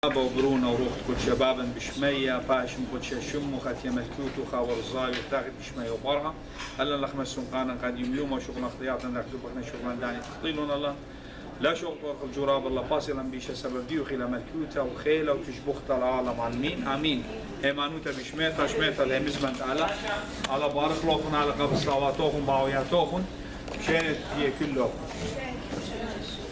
وبرونا وروح كل شبابا بشمية باشم كل شم وخات يملكوت وخاور الزاي وتاخد بشمية وبرها هلا لخم السنقانا قد يملوم وشغل اختيارنا ناخذ بخنا شغلان داني تقيلون الله لا شغل طرق الجراب الله فاصلا بيش سبب ديو خيلا ملكوتا وخيلا وتشبخت العالم عالمين امين ايمانوتا بشميتا شميتا لهمزمنت على بارك لكم على قبل صلواتكم باوياتكم شانت هي كلهم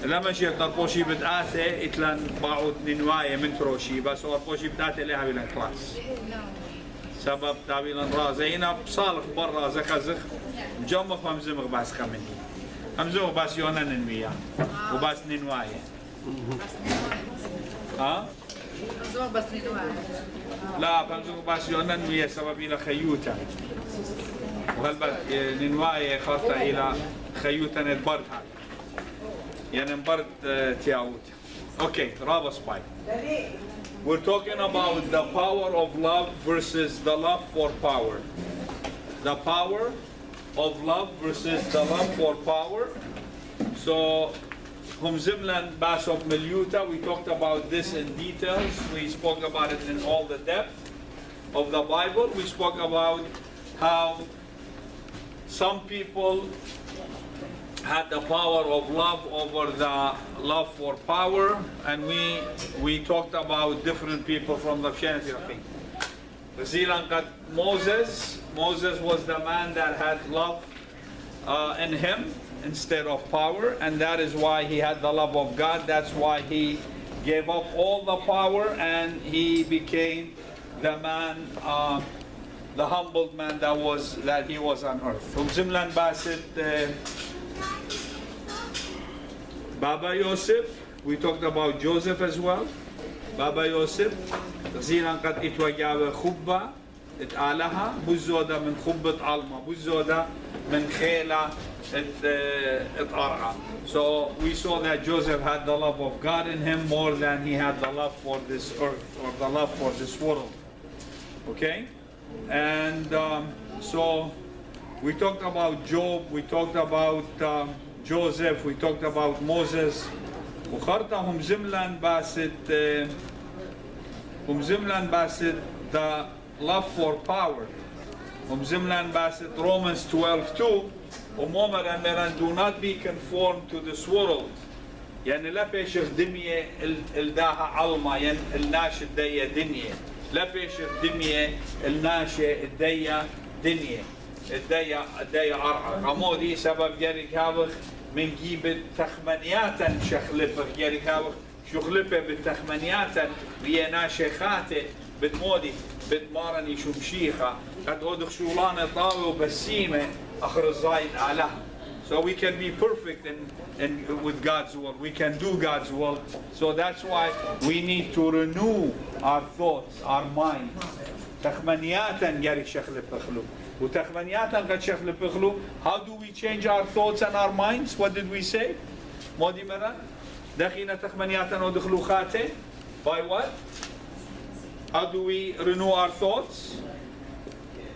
لما شيء تربوشي بدأته إتلان بعود ننواية من تروشي بس هو تربوشي بدأته لها بيلان كلاس سبب تابيلان رازينا بصالح برا زخزخ مجمع همزمغ بس خمني همزمغ بس يونا ننويا وبس ننواية ها؟ همزمغ بس ننواية لا همزمغ بس يونا ننويا سبب إلى خيوتا وهل ننواية خاطة إلى خيوتا البرد هاي يعني برد تياوت. Okay, Rabba Spike. We're talking about the power of love versus the love for power. The power of love versus the love for power. So, Humzimlan Basov Milyuta, we talked about this in details. We spoke about it in all the depth of the Bible. We spoke about how some people had the power of love over the love for power, and we talked about different people from the Shanti Raqi. Moses was the man that had love in him instead of power, and that is why he had the love of God. That's why he gave up all the power and he became the man, the humbled man that he was on earth. Zimlan Basit Baba Yosef, we talked about Joseph as well. Baba Yosef, زينا قد اتوجاب خبة اتعالها بزودة من خبة علمة بزودة من خيلة اتقرعة. So we saw that Joseph had the love of God in him more than he had the love for this earth or the love for this world. Okay? And so we talked about Job, we talked about Joseph, we talked about Moses. وخرطهم زملان باسد the love for power. زملان باسد Romans 12:2. ومومرا do not be conformed to this world. يعني لا بيشخ دمية الداها علما يعني الناش الدية دنيا. لا بيشخ دمية الناشة الدية دنيا. الدية عرعة. عمودي سبب يريك هابخ من جيب تخمنياتا شخلفه يريك هابخ شخلفه بالتخمنياتا ويا شيخاته بتمودي بتمارني شمشيخة قد أودخ شولانة طاوي وبسيمة أخر الزايد علىها. So we can be perfect in with God's will. We can do God's will. So that's why we need to renew our thoughts, our minds. تخمنياتا يريك شخلفه خلو. How do we change our thoughts and our minds? What did we say? By what? How do we renew our thoughts?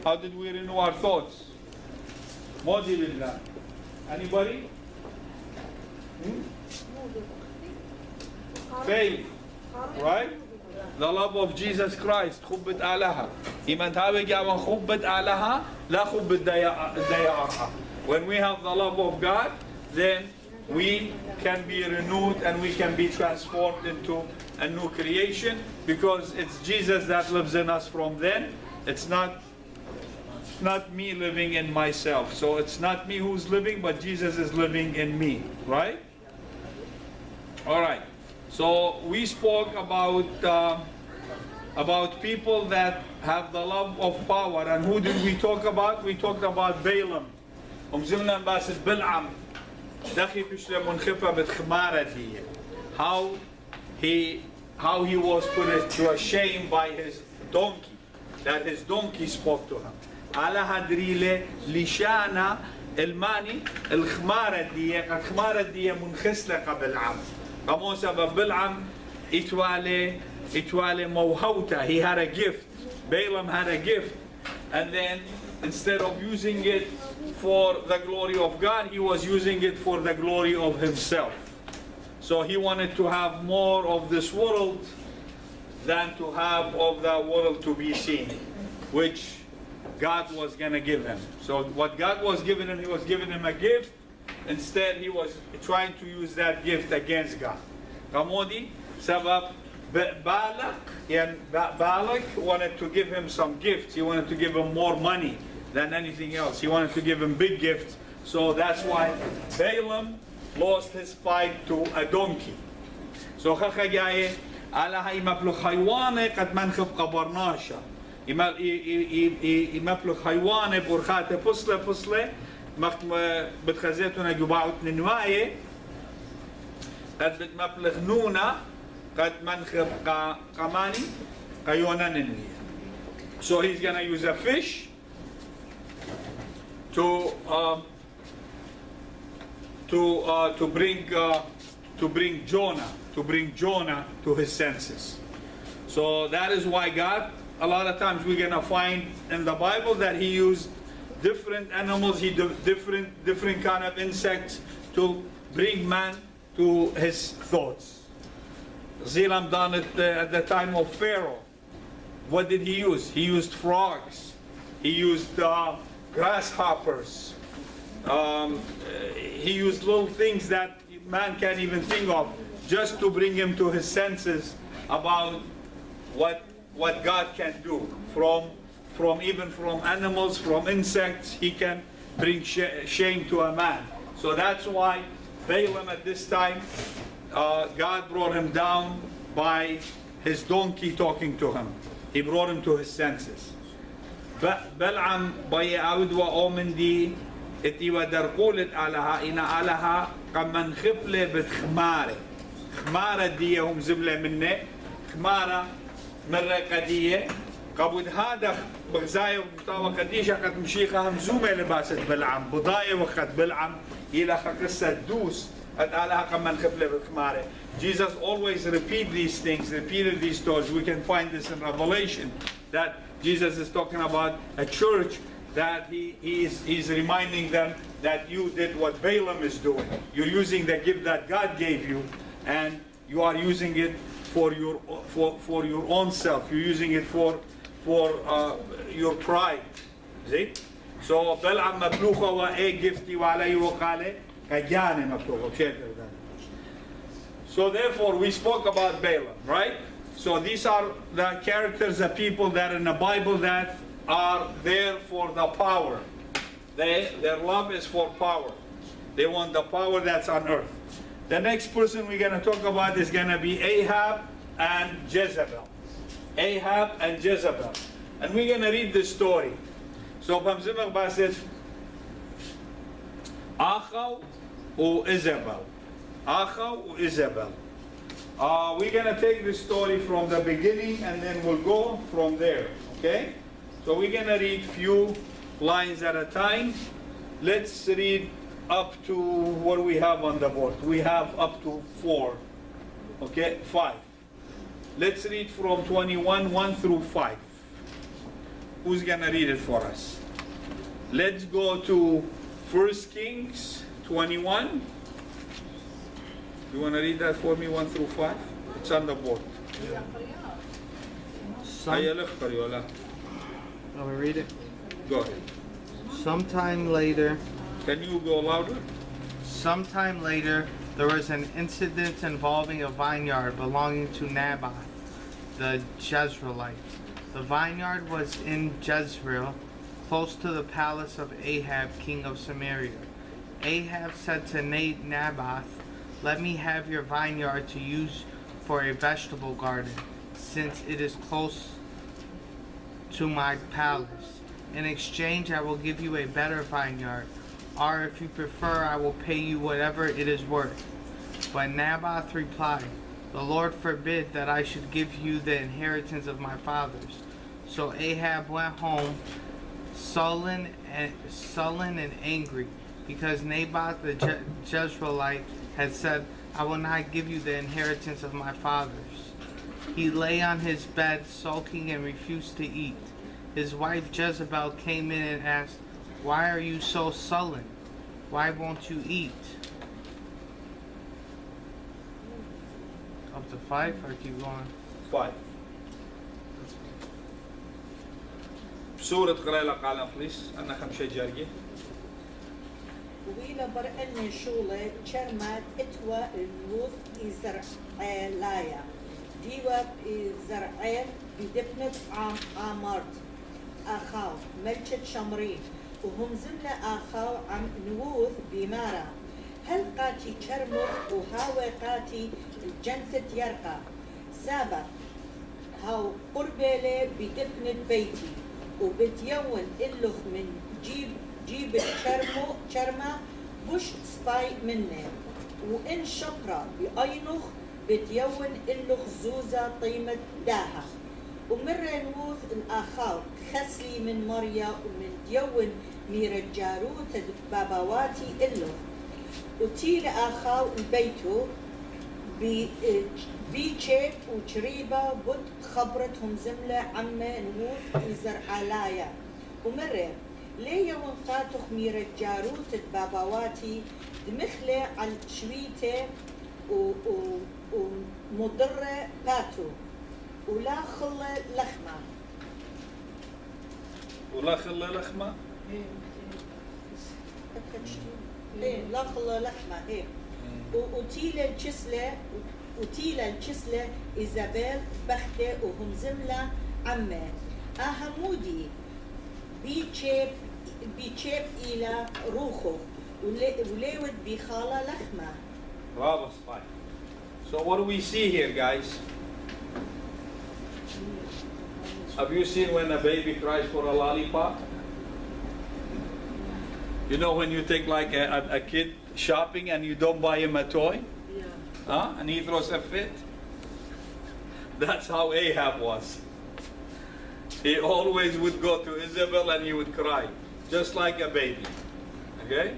How did we renew our thoughts? Anybody? Faith, right? The love of Jesus Christ. خبت آلها. إيمان تابع جاوان خبت آلها لا خبت ديارها. When we have the love of God, then we can be renewed and we can be transformed into a new creation because it's Jesus that lives in us from then. It's not me living in myself. So it's not me who's living, but Jesus is living in me, right? All right. So we spoke about people that have the love of power, and who did we talk about? We talked about Balaam. زمنا باسد بلعم دخي بشلة منخفة بتخمارة دي. How he was put to a shame by his donkey, that his donkey spoke to him. على هدريلة لشانة الماني الخمارة دي الخمارة دي منخسلة قبل عام. كمون سبب بلعم إتوالي موهوتا. He had a gift. Balaam had a gift, and then instead of using it for the glory of God, he was using it for the glory of himself. So he wanted to have more of this world than to have of the world to be seen, which God was going to give him. So what God was giving him, he was giving him a gift. Instead, he was trying to use that gift against God. Kamodi, sabab Balak wanted to give him some gifts. He wanted to give him more money than anything else. He wanted to give him big gifts. So that's why Balaam lost his fight to a donkey. So khakhayaye ala hay maplu khaywane qad mankhab qabarnasha. يمبلغ حيوانه برخاته فصله بتخزيتنا جباعة نواية قد بتمبلغ نونا قد منخب قماني قيونا ننوية. So he's gonna use a fish to bring Jonah to his senses. So that is why God, a lot of times we're gonna find in the Bible that he used different animals, he did different kind of insects to bring man to his thoughts. Zilam done it at the time of Pharaoh. What did he use? He used frogs. He used grasshoppers. He used little things that man can't even think of, just to bring him to his senses about what God can do. Even from animals, from insects, he can bring shame to a man. So that's why Balaam at this time, God brought him down by his donkey talking to him. He brought him to his senses. بلعم بيعود وأؤمن دي اتي ودرقولت علىها إن علىها قمن خبلة بتخمارة خمارة دي هم زبلة منه خمارة مرة قدية قبل هذا بغزاية ومطاوة قديشة قد مشيخة همزومة لباسة بلعم بضاية وقت بلعم إلى قصة دوس قد علىها قمن خبلة بتخمارة. Jesus always repeated these things, repeated these stories. We can find this in Revelation, that Jesus is talking about a church that he's reminding them that you did what Balaam is doing. You're using the gift that God gave you, and you are using it for your own self. You're using it for your pride. See? So Balaam mablucha wa gifti wa alayhi wa qale kajane mablucha. So therefore we spoke about Balaam, right? So these are the characters, the people that in the Bible that are there for the power. Their love is for power. They want the power that's on earth. The next person we're going to talk about is going to be Ahab and Jezebel. Ahab and Jezebel. And we're going to read this story. So Bamzimach Basit, Achaw or Isabel. Achaw or Isabel. We're going to take this story from the beginning and then we'll go from there, okay? So we're going to read few lines at a time. Let's read up to what we have on the board. We have up to 4, okay, 5. Let's read from 21, 1 through 5. Who's going to read it for us? Let's go to 1 Kings 21. You want to read that for me, 1 through 5? It's on the board. Let me read it. Go ahead. Sometime later. Can you go louder? Sometime later, there was an incident involving a vineyard belonging to Naboth, the Jezreelite. The vineyard was in Jezreel, close to the palace of Ahab, king of Samaria. Ahab said to Naboth, "Let me have your vineyard to use for a vegetable garden, since it is close to my palace. In exchange, I will give you a better vineyard, or if you prefer, I will pay you whatever it is worth." But Naboth replied, "The Lord forbid that I should give you the inheritance of my fathers." So Ahab went home, sullen and angry, because Naboth the Jezreelite had said, "I will not give you the inheritance of my fathers." He lay on his bed sulking and refused to eat. His wife Jezebel came in and asked, "Why are you so sullen? Why won't you eat?" Up to 5 or keep going? 5. سورة قليلة قال بليس أنا خمسة جارية. ويلا برأني شولة شرمات اتوا النوث يزرع لايا ديوا زرعين بدفنة عمارت أخاو ملكة شمرين وهم زمنا أخاو عم نوث بمارا هل قاتي شرمو وهاوي قاتي الجنثة يرقى سابع هاو قربلة بدفنة بيتي وبتيون إلخ من جيب شرمة بوش سباي منه وإن شقرة بأينخ بتيون إلخ زوزة طيمة داها ومرة نوث الآخر خسلي من مريا ومن ديون مير الجاروت بابواتي إلخ وتيل آخر بيتو بيتشيب وشريبة بد خبرتهم زملة عمة نوث يزر علايا ومرة ليه يوم قاتخ مير الجاروت بابواتي دمخلة على شويته ومضرة باتو ولا خلة لخمة ولا خلة لخمة؟ ايه لا خلة لخمة ايه وتيلا الجسلة إيزابيل بختة وهم زملة عمة أهمودي بيتشيب إلى روخه وليود بخالة لخمة. Bravo, fine. So what do we see here, guys? Have you seen when a baby cries for a lollipop? You know when you take like a kid shopping and you don't buy him a toy? Yeah. Huh? And he throws a fit? That's how Ahab was. He always would go to Isabel and he would cry, just like a baby. Okay?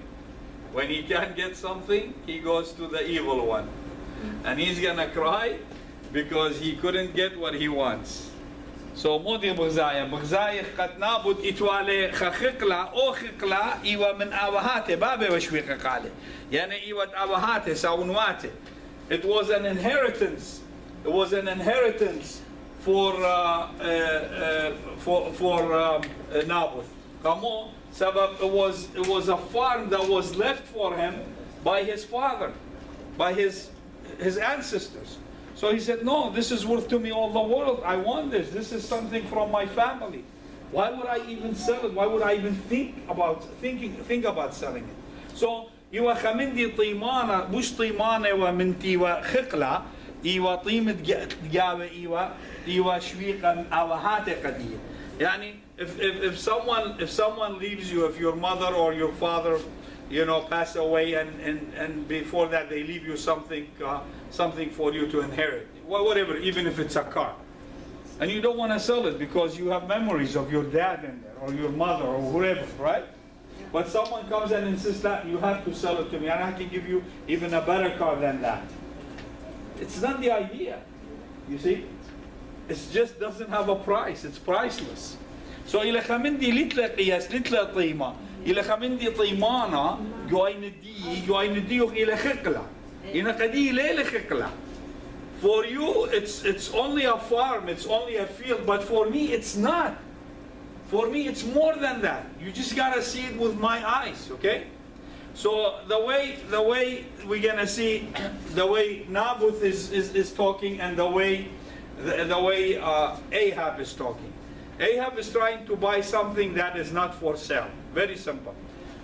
When he can't get something, he goes to the evil one. And he's gonna cry because he couldn't get what he wants. So مودي بغزاية قد نابد إتوالي خخقلا أو خقلا إيوا من آوهاته بابي وشويق قالي يعني إيوا آوهاته ساونواته. It was an inheritance. It was an inheritance for Naboth. Come on, sabab it was a farm that was left for him by his father, by his ancestors. So he said, no, this is worth to me all the world. I want this. This is something from my family. Why would I even sell it? Why would I even think about selling it? So إيوا خمندي طيمانة مش طيمانة ومنتي وخقلة إيوا طيمة جاوة إيوا شويقا أوهات قدية. يعني if someone leaves you, if your mother or your father, you know, pass away and before that they leave you something for you to inherit, whatever, even if it's a car, and you don't want to sell it because you have memories of your dad in there or your mother or whoever, right? But someone comes and insists that you have to sell it to me and I can give you even a better car than that. It's not the idea, you see? It just doesn't have a price. It's priceless. So إلى خمندي لتلا قياس لتلا طيمة إلى خمندي طيمانة جوين ديوخ إلى خقلة إن قدي ليلة خقلة. For you it's only a farm, it's only a field, but for me it's not. For me it's more than that. You just gotta see it with my eyes, okay? So the way we're gonna see the way Naboth is talking and the way Ahab is talking. Ahab is trying to buy something that is not for sale. Very simple.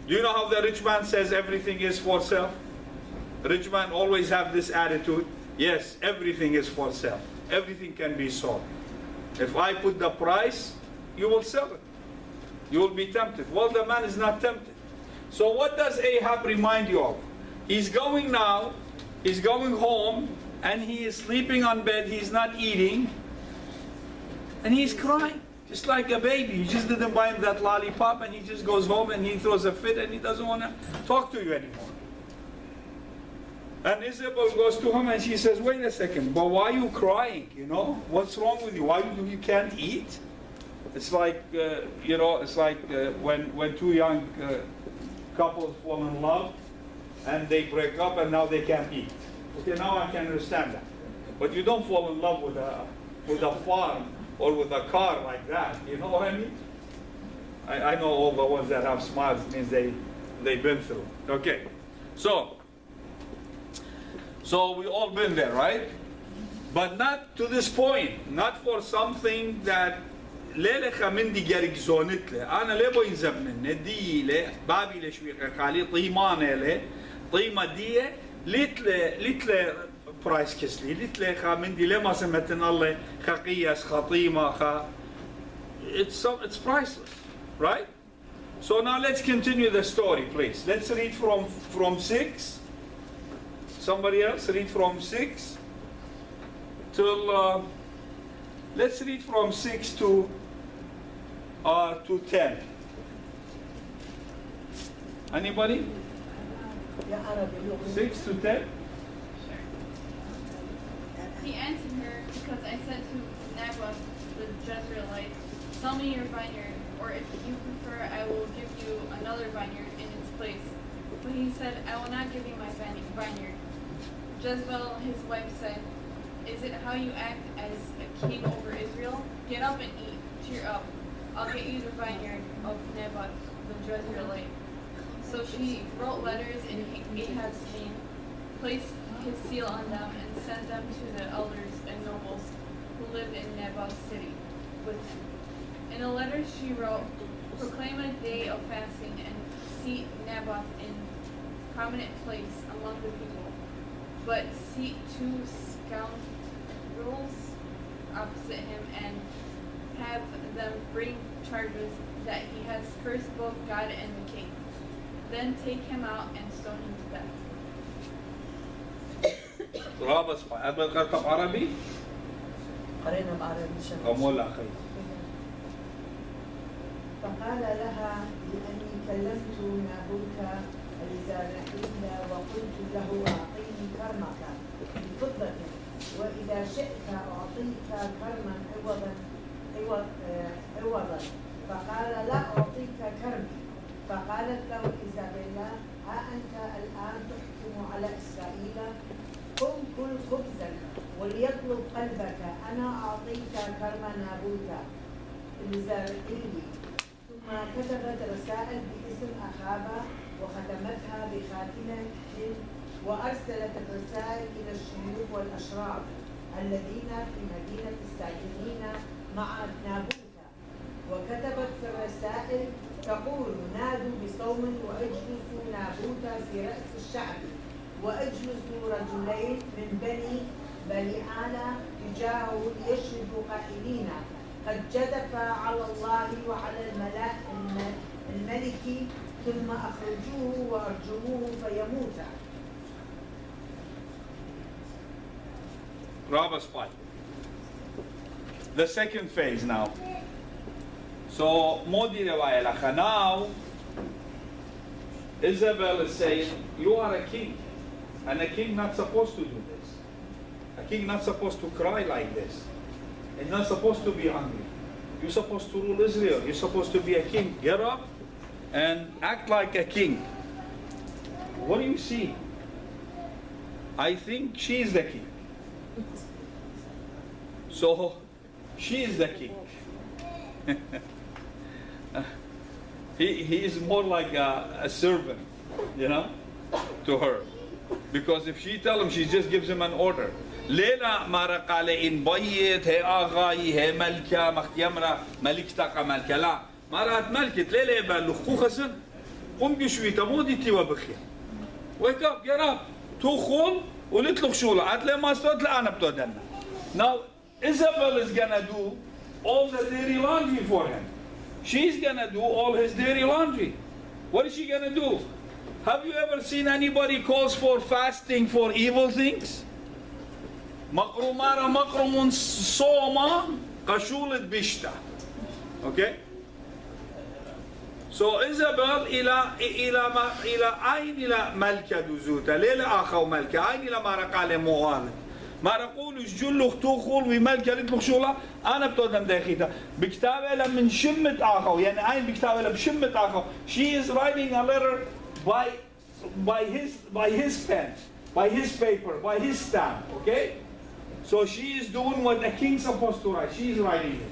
Do you know how the rich man says everything is for sale? The rich man always have this attitude. Yes, everything is for sale. Everything can be sold. If I put the price, you will sell it. You will be tempted. Well, the man is not tempted. So what does Ahab remind you of? He's going now, he's going home, and he is sleeping on bed, he's not eating, and he's crying, just like a baby. You just didn't buy him that lollipop, and he just goes home and he throws a fit and he doesn't want to talk to you anymore. And Isabel goes to him and she says, wait a second, but why are you crying, you know? What's wrong with you? Why you can't eat? It's like, you know, it's like when two young couples fall in love and they break up and now they can't eat. Okay, now I can understand that. But you don't fall in love with a farm or with a car like that. You know what I mean? I know all the ones that have smiles means they've been through. Okay, so we all been there, right? But not to this point, not for something that ليلة خمندي جارك زونت له أنا ليه بوين زبنن ندي له بابي لشويقة خالي طيمانة له طيمة دية ليت برايس كسلي ليت خمندي ليه ما سمتن الله خقيس خطيمة it's priceless, right? So now let's continue the story, please. Let's read from 6. Somebody else read from 6 till let's read from 6 to 10. Anybody? 6 to 10? He answered her, because I said to Naboth the Jezreelite, sell me your vineyard, or if you prefer, I will give you another vineyard in its place. But he said, I will not give you my vineyard. Jezebel, his wife, said, is it how you act as a king over Israel? Get up and eat. Cheer up. I'll get you the vineyard of Naboth the Jezreelite. So she wrote letters in Ahab's name, placed his seal on them, and sent them to the elders and nobles who lived in Naboth's city with him. In a letter she wrote, proclaim a day of fasting and seat Naboth in prominent place among the people, but seat 2 scoundrels opposite him and have them bring charges that he has cursed both God and the king. Then take him out and stone him to death. رابط أبغى قرأت عربي؟ قرينا بعربي شمس. أمولا أخي. فقال لها لأني كلمت نابوت الزارعين وقلت له أعطيني كرمك بفضة وإذا شئت أعطيك كرما عوضا فقال لا أعطيك كرمي فقالت له إيزابيلا ها أنت الآن تحكم على إسرائيل قم كل خبزك وليطلب قلبك أنا أعطيك كرم نابوت الزارعي ثم كتبت رسائل باسم أخابا وختمتها بخاتمة وأرسلت الرسائل إلى الشيوخ والأشراف الذين في مدينة الساكنين مع نابوت وكتبت في الرسائل تقول نادوا بصوم واجلسوا نابوت في رأس الشعب واجلسوا رجلين من بني بليعال تجاهه ليشهدوا قائلين قد جدف على الله وعلى الملك ثم أخرجوه وأرجموه فيموت. Robert's part. The second phase now. So, Modi Rewaya now, Isabel is saying, you are a king. And a king not supposed to do this. A king not supposed to cry like this. He's not supposed to be hungry. You're supposed to rule Israel. You're supposed to be a king. Get up and act like a king. What do you see? I think she is the king. So, she is the king. He is more like a servant, you know, to her. Because if she tells him, she just gives him an order. ليلة ما رقالة إن بيت هي آغاي هي ملكة مختيمرة ملكتك ملكة لا ما رأت ملكة ليلة يبقى خسن قم بشوي تمودي تيوا بخير. Wake up, get up. تخل ولتلق شولة عدل ما استوت لا أنا بتودنا. Now Isabel is gonna do all the dirty laundry for him. She's gonna do all his dirty laundry. What is she gonna do? Have you ever seen anybody calls for fasting for evil things? مقرومارا مقروم صوما قشولة بشتا. Okay? So Isabel إلى أين إلى ملكة دوزوتا ليلة آخو ملكة أين إلى ما رقال موالد ما رقول جل اختوخول وملكة لتلق شولا أنا بتودم داخيتا بكتابة لمن شمت آخو يعني أين بكتابة لمن شمت آخو she is writing a letter by his pen, by his paper, by his stamp, okay? So she is doing what a king's supposed to write. She is writing it.